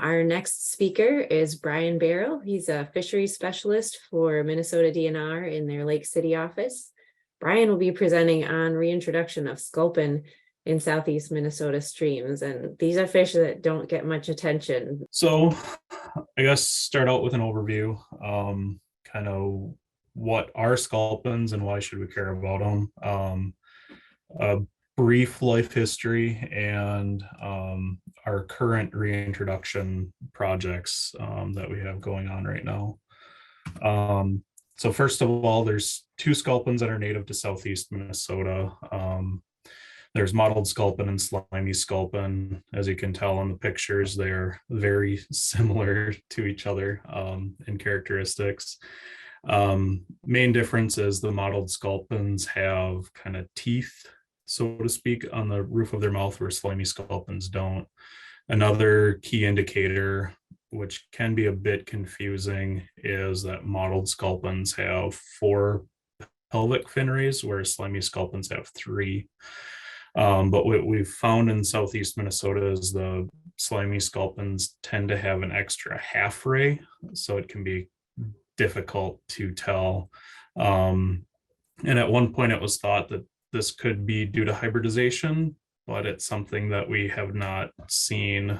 our next speaker is Brian Beyerl. He's a fisheries specialist for Minnesota DNR in their Lake City office. Brian will be presenting on reintroduction of sculpin in southeast Minnesota streams, and these are fish that don't get much attention. So I guess start out with an overview, kind of what are sculpins and why should we care about them. A brief life history and our current reintroduction projects that we have going on right now. So first of all, there's two sculpins that are native to southeast Minnesota. There's mottled sculpin and slimy sculpin. As you can tell in the pictures, they're very similar to each other in characteristics. Main difference is the mottled sculpins have kind of teeth, so to speak, on the roof of their mouth, where slimy sculpins don't. Another key indicator, which can be a bit confusing, is that mottled sculpins have 4 pelvic fin rays, whereas slimy sculpins have 3. But what we've found in southeast Minnesota is the slimy sculpins tend to have an extra half ray, so it can be difficult to tell. And at one point it was thought that this could be due to hybridization, but it's something that we have not seen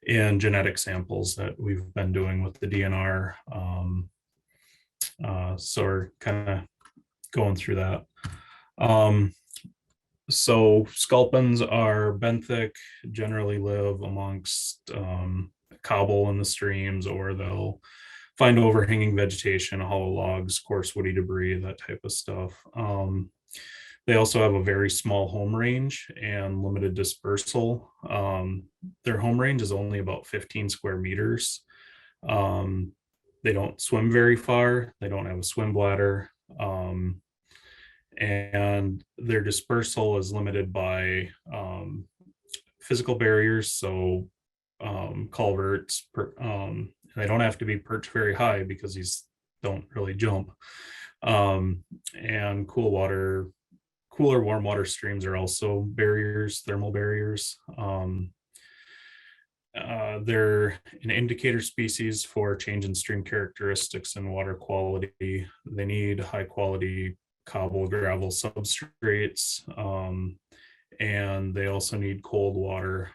in genetic samples that we've been doing with the DNR. So we're kind of going through that. So sculpins are benthic, generally live amongst cobble in the streams, or they'll find overhanging vegetation, hollow logs, coarse woody debris, that type of stuff. They also have a very small home range and limited dispersal. Their home range is only about 15 square meters. They don't swim very far. They don't have a swim bladder. And their dispersal is limited by physical barriers, so culverts. They don't have to be perched very high because these don't really jump. And cooler warm water streams are also barriers, thermal barriers. They're an indicator species for change in stream characteristics and water quality. They need high quality cobble gravel substrates, and they also need cold water.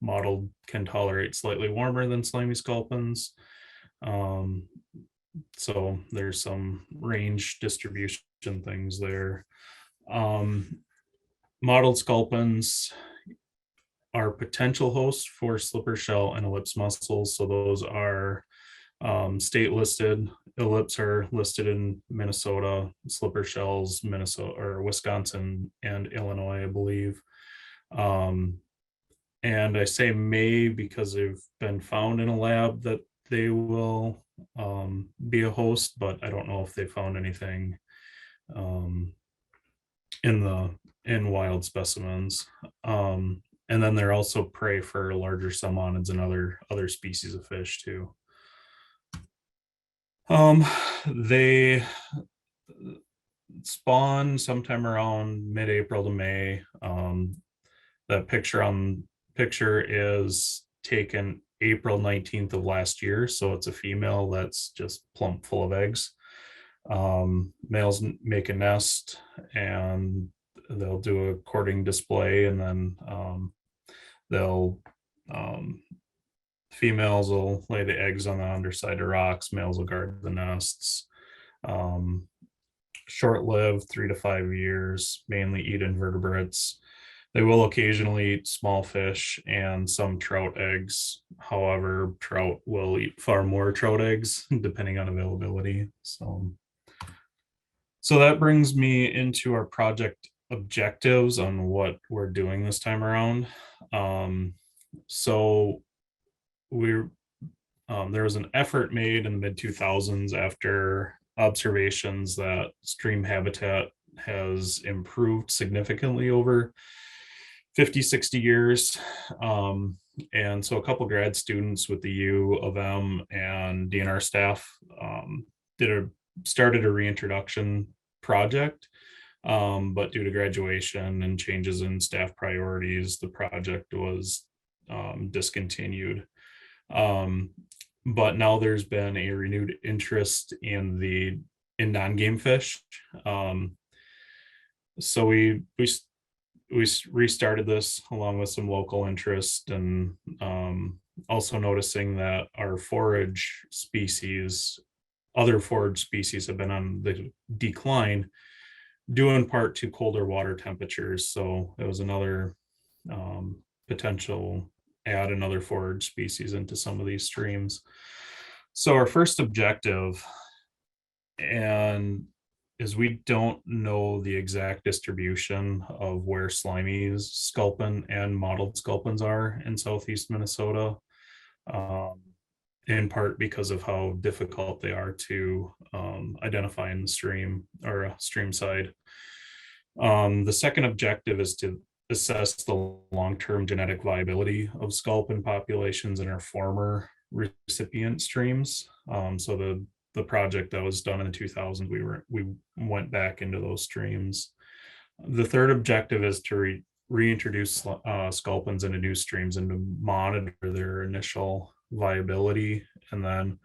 Mottled can tolerate slightly warmer than slimy sculpins. So there's some range distribution things there. Mottled sculpins are potential hosts for slipper shell and ellipse mussels. So those are state listed. Ellipse are listed in Minnesota, slipper shells, Minnesota or Wisconsin and Illinois, I believe. And I say may because they've been found in a lab that they will be a host, but I don't know if they found anything in wild specimens. And then they're also prey for larger salmonids and other species of fish too. They spawn sometime around mid-April to May. That picture is taken April 19th of last year, so it's a female that's just plump full of eggs. Males make a nest and they'll do a courting display, and then females will lay the eggs on the underside of rocks, males will guard the nests. Short-lived, 3 to 5 years, mainly eat invertebrates. They will occasionally eat small fish and some trout eggs. However, trout will eat far more trout eggs depending on availability. So that brings me into our project objectives on what we're doing this time around. There was an effort made in the mid-2000s after observations that stream habitat has improved significantly over 50, 60 years. And so a couple grad students with the U of M and DNR staff started a reintroduction project. But due to graduation and changes in staff priorities, the project was discontinued. But now there's been a renewed interest in non-game fish. So we restarted this along with some local interest, and also noticing that our other forage species have been on the decline, due in part to colder water temperatures. So it was another potential add another forage species into some of these streams. So our first objective is we don't know the exact distribution of where slimy sculpin and mottled sculpins are in southeast Minnesota, in part because of how difficult they are to identify in the stream or stream side. The second objective is to assess the long-term genetic viability of sculpin populations in our former recipient streams. So the project that was done in the 2000s, we went back into those streams. The third objective is to reintroduce sculpins into new streams and to monitor their initial viability. And then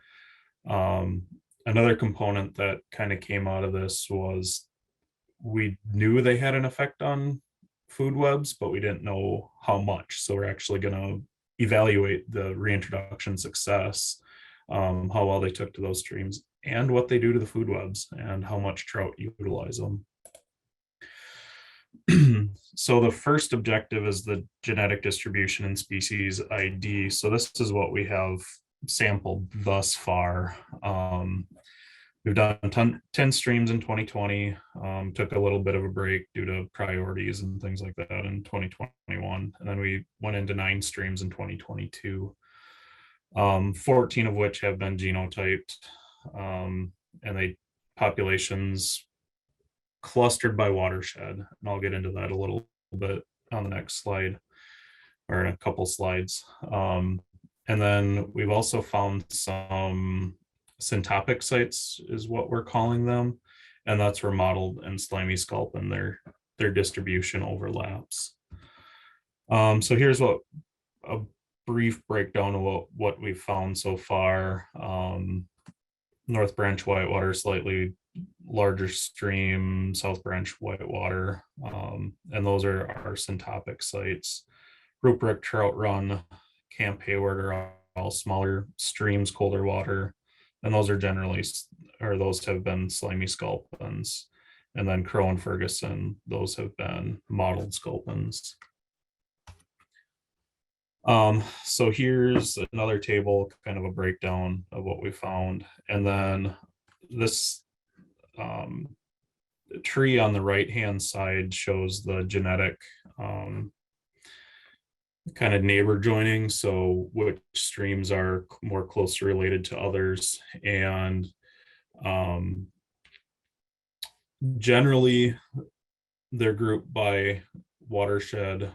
another component that kind of came out of this was we knew they had an effect on food webs, but we didn't know how much. So we're actually going to evaluate the reintroduction success, how well they took to those streams, and what they do to the food webs, and how much trout utilize them. So the first objective is the genetic distribution and species ID. So this is what we have sampled thus far. We've done 10 streams in 2020, took a little bit of a break due to priorities and things like that in 2021. And then we went into 9 streams in 2022, 14 of which have been genotyped, and they populations clustered by watershed. And I'll get into that a little bit on the next slide, or in a couple slides. And then we've also found some syntopic sites, is what we're calling them, and that's where mottled and slimy sculpin, their distribution overlaps. So here's a brief breakdown of what we've found so far. North Branch Whitewater, slightly larger stream, South Branch Whitewater, and those are our syntopic sites. Ruprecht, Trout Run, Camp Hayward are all smaller streams, colder water, and those are generally, or those have been slimy sculpins. And then Crow and Ferguson, those have been mottled sculpins. So here's another table, kind of a breakdown of what we found. And then this tree on the right-hand side shows the genetic kind of neighbor joining, so which streams are more closely related to others. And generally they're grouped by watershed,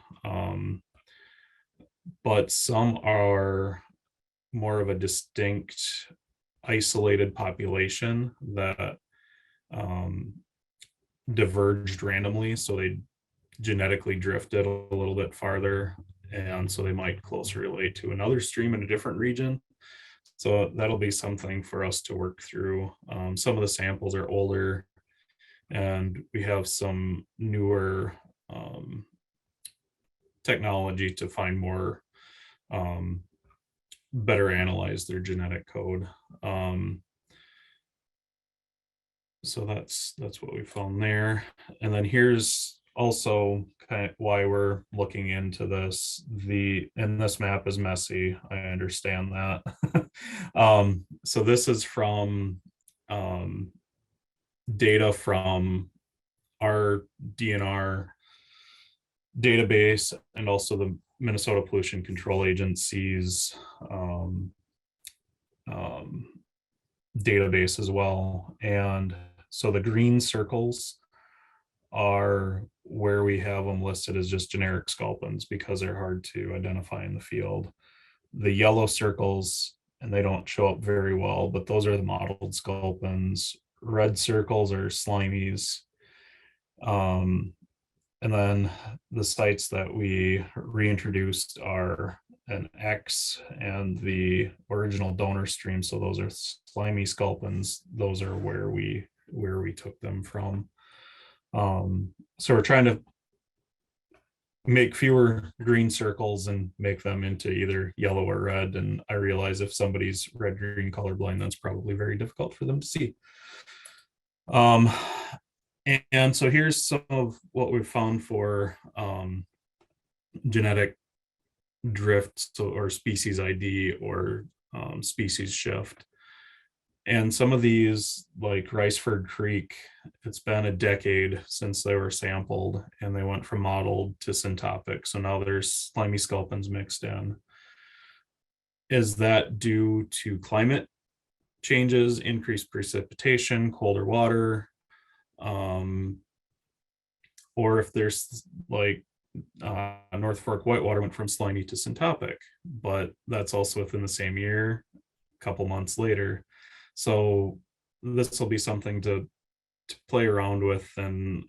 but some are more of a distinct isolated population that diverged randomly, so they genetically drifted a little bit farther, and so they might closely relate to another stream in a different region. So that'll be something for us to work through. Some of the samples are older, and we have some newer technology to find more, better analyze their genetic code. So that's what we found there. And then here's also kind of why we're looking into this. And this map is messy, I understand that. So this is from data from our DNR database, and also the Minnesota Pollution Control Agency's database as well. And so the green circles are where we have them listed as just generic sculpins because they're hard to identify in the field. The yellow circles, and they don't show up very well, but those are the mottled sculpins. Red circles are slimies. And then the sites that we reintroduced are an X and the original donor stream. So those are Slimy Sculpins. Those are where we took them from. So we're trying to make fewer green circles and make them into either yellow or red. And I realize if somebody's red-green colorblind, that's probably very difficult for them to see. And so here's some of what we've found for genetic drift or species ID or species shift. And some of these, like Riceford Creek, it's been a decade since they were sampled and they went from mottled to syntopic. So now there's slimy sculpins mixed in. Is that due to climate changes, increased precipitation, colder water? Or if there's like North Fork Whitewater went from slimy to syntopic, but that's also within the same year, a couple months later. So this will be something to play around with and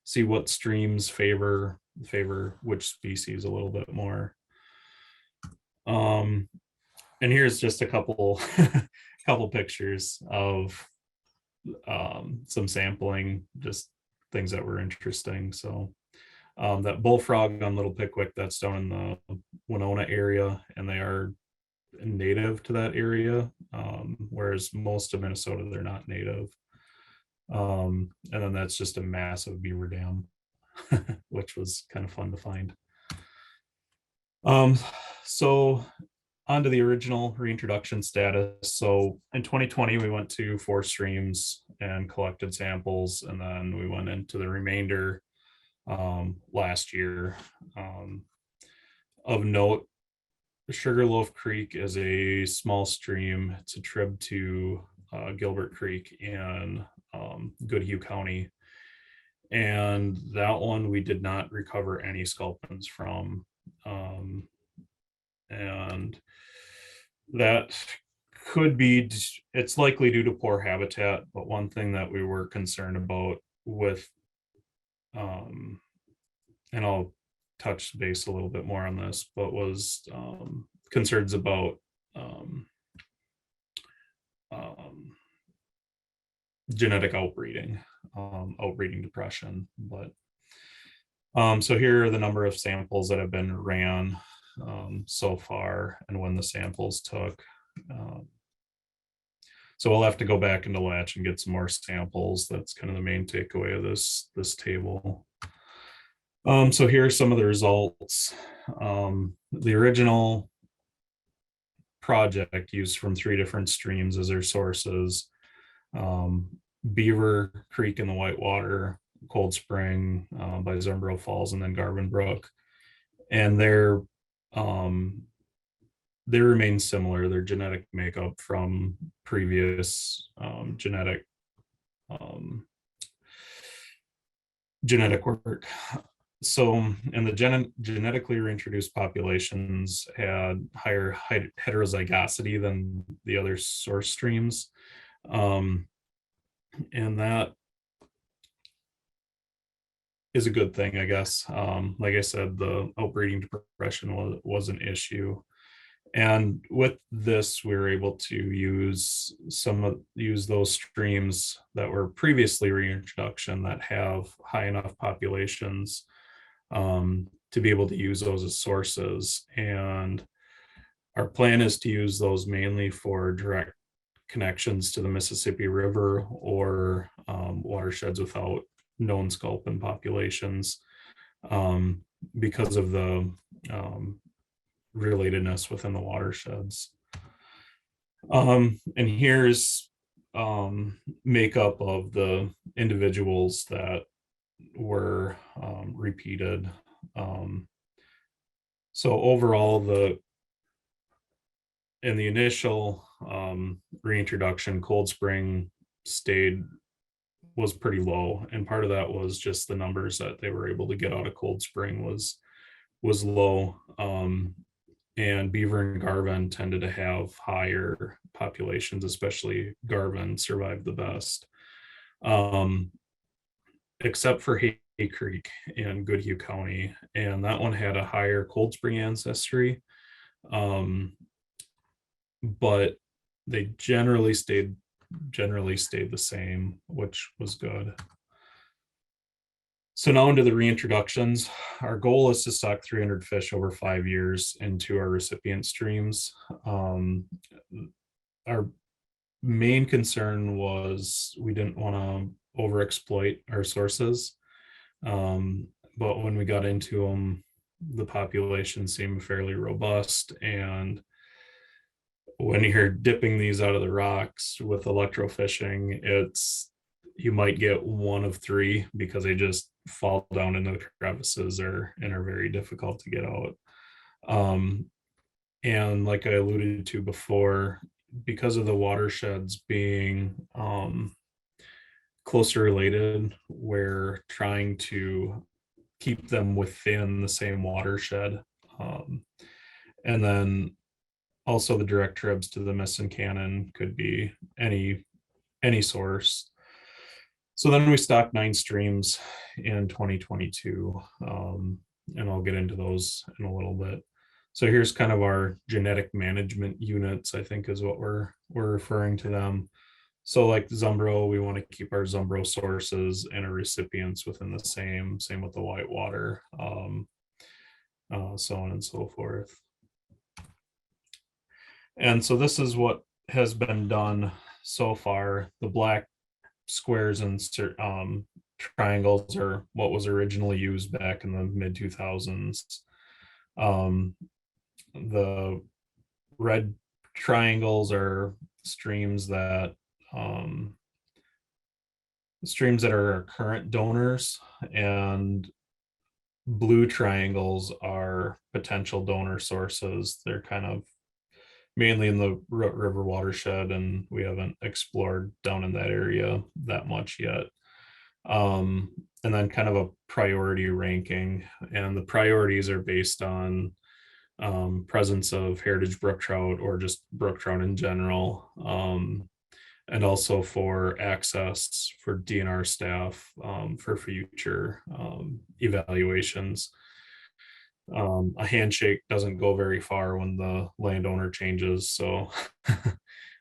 see what streams favor which species a little bit more. And here's just a couple couple pictures of some sampling, just things that were interesting. So that bullfrog on Little Pickwick, that's down in the Winona area, and they are native to that area, whereas most of Minnesota, they're not native. And then that's just a massive beaver dam, which was kind of fun to find. So on to the original reintroduction status. So in 2020, we went to 4 streams and collected samples, and then we went into the remainder last year. Of note, Sugarloaf Creek is a small stream. It's a trib to Gilbert Creek in Goodhue County. And that one we did not recover any sculpins from. And that could be, it's likely due to poor habitat, but one thing that we were concerned about with, and I'll touch base a little bit more on this, but was concerns about genetic outbreeding, outbreeding depression. But so here are the number of samples that have been ran so far and when the samples took. So we'll have to go back into Latch and get some more samples. That's kind of the main takeaway of this table. So here are some of the results. The original project used from 3 different streams as their sources. Beaver Creek in the Whitewater, Cold Spring by Zumbro Falls, and then Garvin Brook. And they remain similar. Their genetic makeup from previous genetic work. So, and the genetically reintroduced populations had higher heterozygosity than the other source streams. And that is a good thing, I guess. Like I said, the outbreeding depression was an issue. And with this, we were able to use those streams that were previously reintroduction that have high enough populations to be able to use those as sources. And our plan is to use those mainly for direct connections to the Mississippi River or watersheds without known sculpin populations because of the relatedness within the watersheds. And here's makeup of the individuals that were repeated. So overall, in the initial reintroduction, Cold Spring was pretty low, and part of that was just the numbers that they were able to get out of Cold Spring was low. And Beaver and Garvin tended to have higher populations, especially Garvin survived the best. Except for Creek in Goodhue County, and that one had a higher Cold Spring ancestry, but they generally stayed the same, which was good. So now into the reintroductions. Our goal is to stock 300 fish over 5 years into our recipient streams. Our main concern was we didn't want to overexploit our sources. But when we got into them, the population seemed fairly robust. And when you're dipping these out of the rocks with electrofishing, you might get one of three because they just fall down into the crevices and are very difficult to get out. And like I alluded to before, because of the watersheds being closely related, we're trying to keep them within the same watershed. And then also the direct tribs to the Miss and Cannon could be any source. So then we stocked 9 streams in 2022, and I'll get into those in a little bit. So here's kind of our genetic management units, I think is what we're referring to them. So like Zumbro, we want to keep our Zumbro sources and our recipients within the same with the whitewater, so on and so forth. And so this is what has been done so far. The black squares and triangles are what was originally used back in the mid 2000s. The red triangles are streams that are our current donors, and blue triangles are potential donor sources. They're kind of mainly in the river watershed, and we haven't explored down in that area that much yet. And then kind of a priority ranking, and the priorities are based on presence of heritage brook trout or just brook trout in general, and also for access for DNR staff for future evaluations. A handshake doesn't go very far when the landowner changes. So,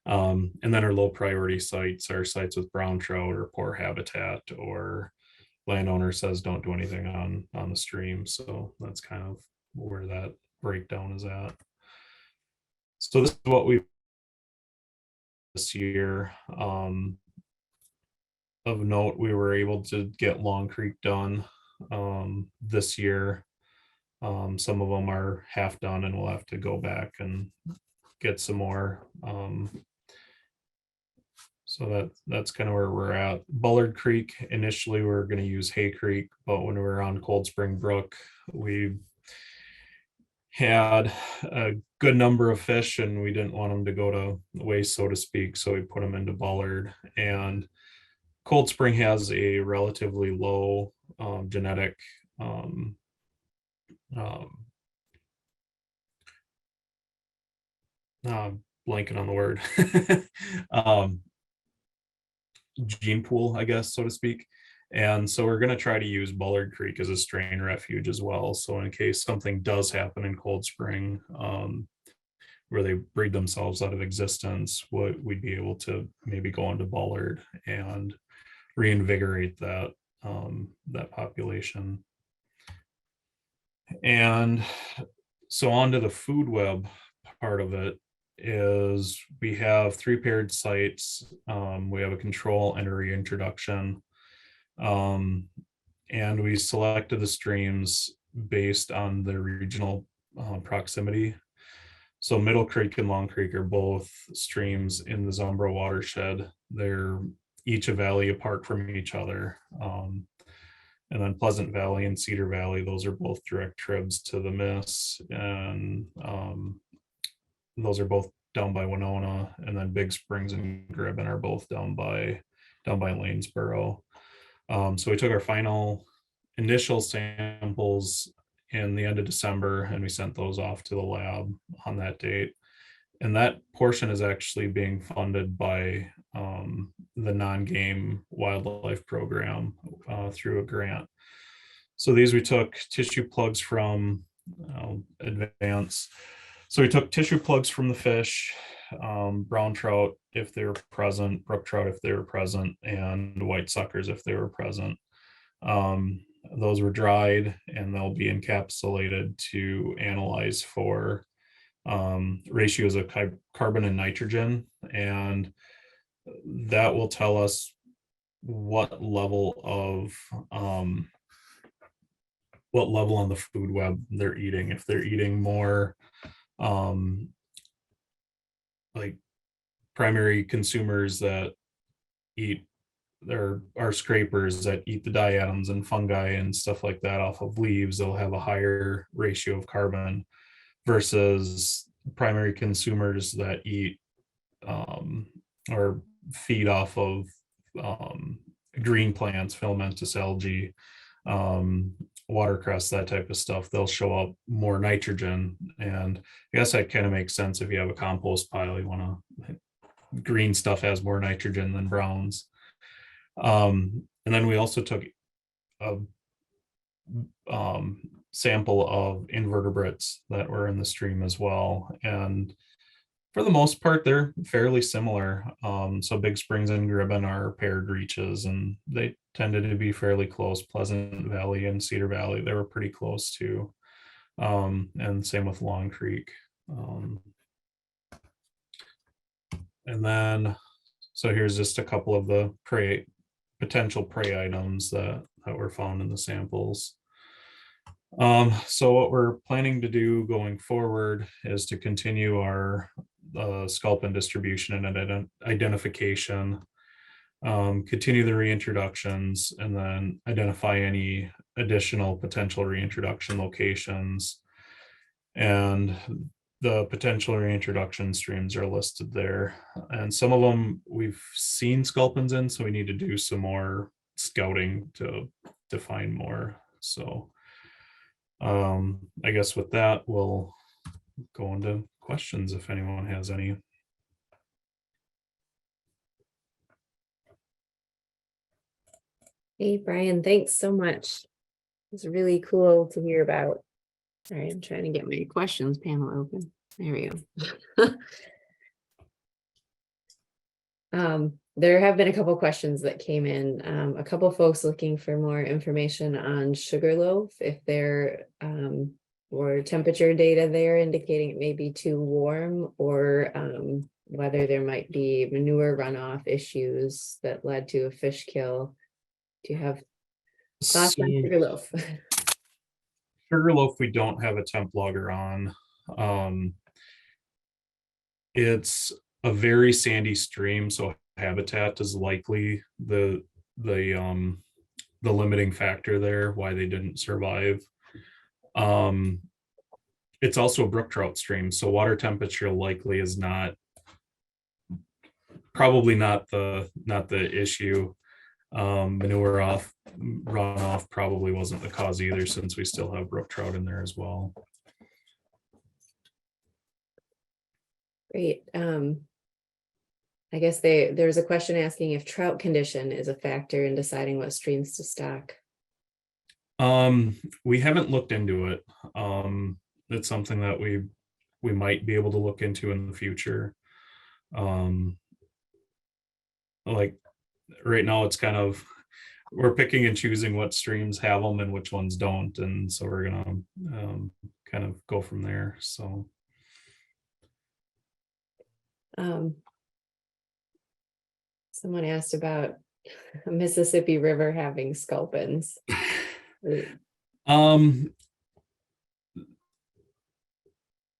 and then our low priority sites are sites with brown trout or poor habitat, or landowner says don't do anything on the stream. So that's kind of where that breakdown is at. So this is what we this year. Of note, we were able to get Long Creek done this year. Some of them are half done, and we'll have to go back and get some more. So that's kind of where we're at. Bullard Creek, initially we were going to use Hay Creek, but when we were on Cold Spring Brook, we had a good number of fish and we didn't want them to go to waste, so to speak. So we put them into Bullard, and Cold Spring has a relatively low genetic blanking on the word gene pool, I guess, so to speak. And so we're going to try to use Bullard Creek as a strain refuge as well. So in case something does happen in Cold Spring, where they breed themselves out of existence, we'd be able to maybe go into Bullard and reinvigorate that population. And so on to the food web part of it is we have 3 paired sites. We have a control and a reintroduction. And we selected the streams based on the regional proximity. So Middle Creek and Long Creek are both streams in the Zumbro watershed. They're each a valley apart from each other. And then Pleasant Valley and Cedar Valley, those are both direct tribs to the Miss, and those are both down by Winona. And then Big Springs and Gribben are both down by Lanesboro. So we took our final initial samples in the end of December, and we sent those off to the lab on that date. And that portion is actually being funded by the non-game wildlife program through a grant. So these we took tissue plugs from Advance. So we took tissue plugs from the fish, brown trout if they were present, brook trout if they were present, and white suckers if they were present. Those were dried and they'll be encapsulated to analyze for ratios of carbon and nitrogen, and that will tell us what level on the food web they're eating. If they're eating more like primary consumers that eat, there are scrapers that eat the diatoms and fungi and stuff like that off of leaves, they'll have a higher ratio of carbon versus primary consumers that eat or feed off of green plants, filamentous algae, watercress, that type of stuff. They'll show up more nitrogen. And I guess that kind of makes sense. If you have a compost pile, you want to, green stuff has more nitrogen than browns. And then we also took a sample of invertebrates that were in the stream as well. And for the most part, they're fairly similar. So Big Springs and Gribben are paired reaches, and they tended to be fairly close. Pleasant Valley and Cedar Valley, they were pretty close too. And same with Long Creek. And then, so here's just a couple of the potential prey items that were found in the samples. So what we're planning to do going forward is to continue our sculpin distribution and identification, continue the reintroductions, and then identify any additional potential reintroduction locations. And the potential reintroduction streams are listed there. And some of them we've seen sculpins in, so we need to do some more scouting to find more. So I guess with that, we'll go into questions if anyone has any. Hey, Brian, thanks so much. It's really cool to hear about. All right, I'm trying to get my questions panel open. There we go. There have been a couple questions that came in. A couple folks looking for more information on sugarloaf, if there were temperature data there indicating it may be too warm, or whether there might be manure runoff issues that led to a fish kill. Do you have thoughts on sugarloaf? Sugarloaf, we don't have a temp logger on. It's a very sandy stream, so habitat is likely the limiting factor there, why they didn't survive. It's also a brook trout stream, so water temperature likely is probably not the issue. Manure runoff probably wasn't the cause either, since we still have brook trout in there as well. Great. I guess there's a question asking if trout condition is a factor in deciding what streams to stock. We haven't looked into it. It's something that we might be able to look into in the future. Like right now, it's kind of, we're picking and choosing what streams have them and which ones don't, and so we're gonna kind of go from there. So someone asked about Mississippi River having sculpins. I'm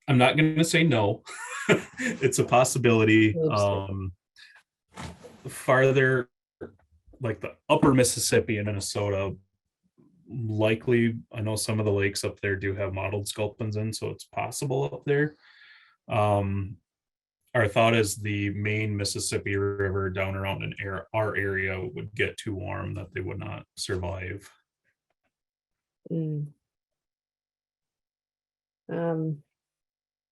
not going to say no. It's a possibility. Farther, like the upper Mississippi and Minnesota, likely, I know some of the lakes up there do have mottled sculpins in, so it's possible up there. Our thought is the main Mississippi River down around our area would get too warm that they would not survive.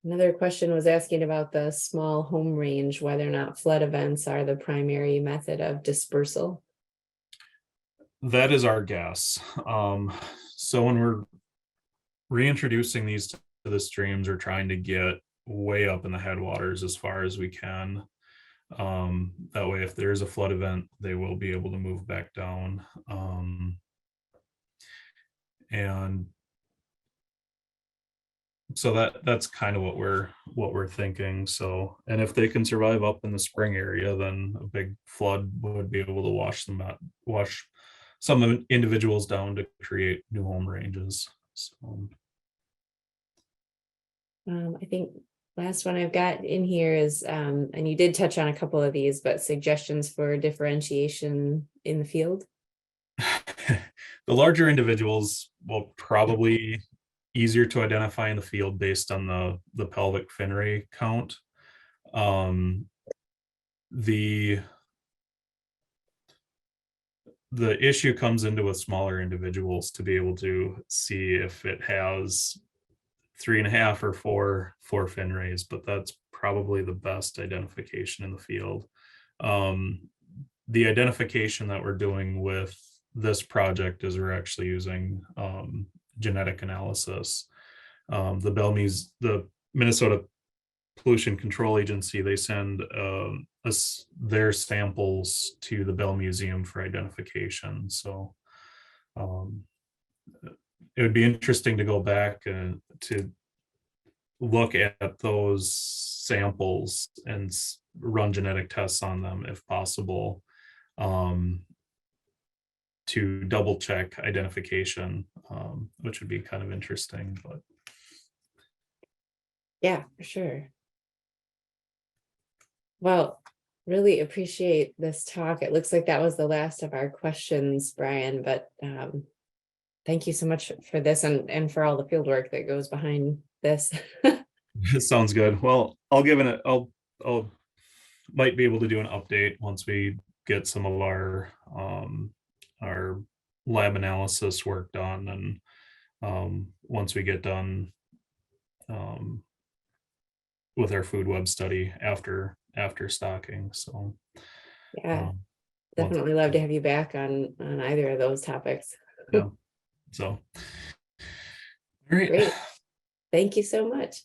Another question was asking about the small home range, whether or not flood events are the primary method of dispersal. That is our guess. So when we're reintroducing these to the streams, we're trying to get way up in the headwaters as far as we can. That way, if there's a flood event, they will be able to move back down. And so that's kind of what we're thinking. So, and if they can survive up in the spring area, then a big flood would be able to wash some individuals down to create new home ranges. So I think last one I've got in here is, and you did touch on a couple of these, but suggestions for differentiation in the field. the larger individuals will probably easier to identify in the field based on the pelvic fin ray count. The issue comes into with smaller individuals to be able to see if it has 3.5 or four fin rays, but that's probably the best identification in the field. The identification that we're doing with this project is we're actually using genetic analysis. The Minnesota Pollution Control Agency, they send their samples to the Bell Museum for identification. So it would be interesting to go back and to look at those samples and run genetic tests on them if possible, to double check identification, which would be kind of interesting. But yeah, for sure. Well, really appreciate this talk. It looks like that was the last of our questions, Brian, but thank you so much for this and for all the field work that goes behind this. it sounds good. Well, I'll might be able to do an update once we get some of our lab analysis work done, and once we get done with our food web study after stocking. So Yeah, definitely love to have you back on either of those topics. Yeah. So all right. Great. Thank you so much.